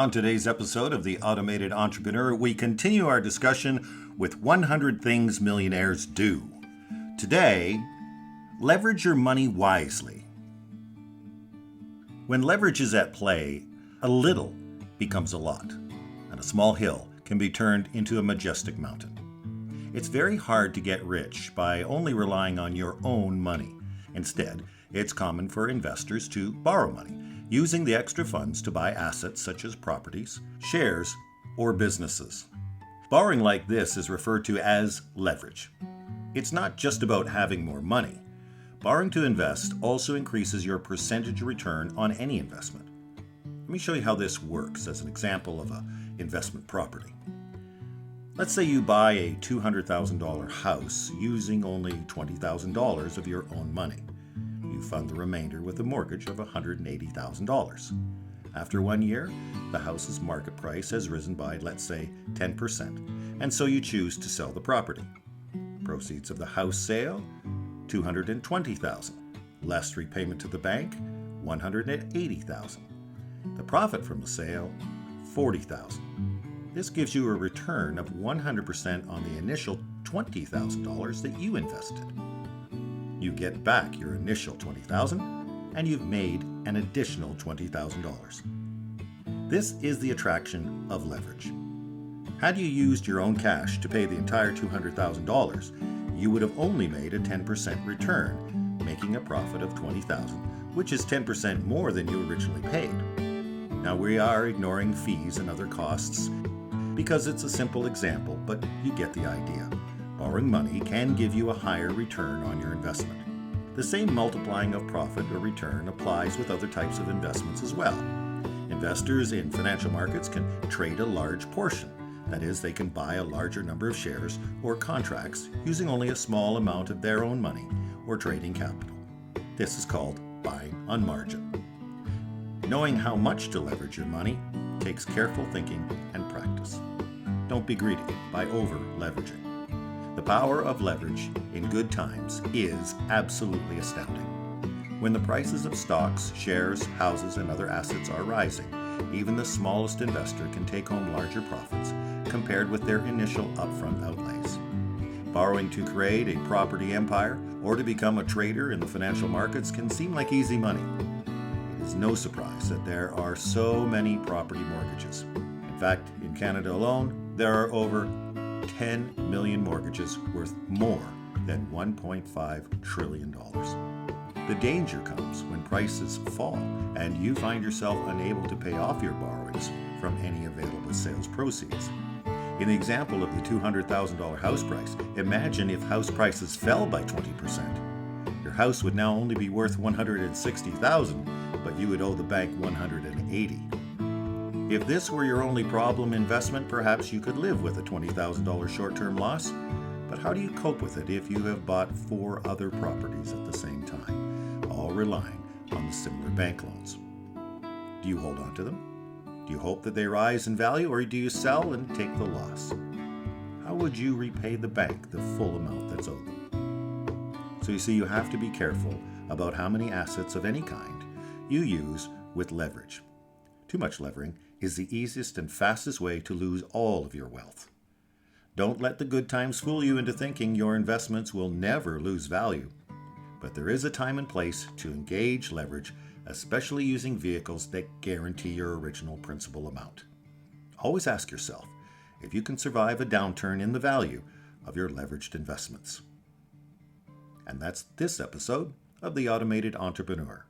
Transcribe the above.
On today's episode of The Automated Entrepreneur, we continue our discussion with 100 Things Millionaires Do. Today, leverage your money wisely. When leverage is at play, a little becomes a lot, and a small hill can be turned into a majestic mountain. It's very hard to get rich by only relying on your own money. Instead, it's common for investors to borrow money, using the extra funds to buy assets such as properties, shares, or businesses. Borrowing like this is referred to as leverage. It's not just about having more money. Borrowing to invest also increases your percentage return on any investment. Let me show you how this works as an example of an investment property. Let's say you buy a $200,000 house using only $20,000 of your own money. You fund the remainder with a mortgage of $180,000. After 1 year, the house's market price has risen by, let's say, 10%, and so you choose to sell the property. Proceeds of the house sale, $220,000. Less repayment to the bank, $180,000. The profit from the sale, $40,000. This gives you a return of 100% on the initial $20,000 that you invested. You get back your initial $20,000 and you've made an additional $20,000. This is the attraction of leverage. Had you used your own cash to pay the entire $200,000, you would have only made a 10% return, making a profit of $20,000, which is 10% more than you originally paid. Now we are ignoring fees and other costs because it's a simple example, but you get the idea. Borrowing money can give you a higher return on your investment. The same multiplying of profit or return applies with other types of investments as well. Investors in financial markets can trade a large portion. That is, they can buy a larger number of shares or contracts using only a small amount of their own money or trading capital. This is called buying on margin. Knowing how much to leverage your money takes careful thinking and practice. Don't be greedy by over-leveraging. The power of leverage in good times is absolutely astounding. When the prices of stocks, shares, houses, and other assets are rising, even the smallest investor can take home larger profits compared with their initial upfront outlays. Borrowing to create a property empire or to become a trader in the financial markets can seem like easy money. It is no surprise that there are so many property mortgages. In fact, in Canada alone, there are over 10 million mortgages worth more than $1.5 trillion. The danger comes when prices fall and you find yourself unable to pay off your borrowings from any available sales proceeds. In the example of the $200,000 house price, imagine if house prices fell by 20%. Your house would now only be worth $160,000, but you would owe the bank $180,000. If this were your only problem investment, perhaps you could live with a $20,000 short-term loss. But how do you cope with it if you have bought 4 other properties at the same time, all relying on the similar bank loans? Do you hold on to them? Do you hope that they rise in value, or do you sell and take the loss? How would you repay the bank the full amount that's owed them? So you see, you have to be careful about how many assets of any kind you use with leverage. Too much levering is the easiest and fastest way to lose all of your wealth. Don't let the good times fool you into thinking your investments will never lose value. But there is a time and place to engage leverage, especially using vehicles that guarantee your original principal amount. Always ask yourself if you can survive a downturn in the value of your leveraged investments. And that's this episode of The Automated Entrepreneur.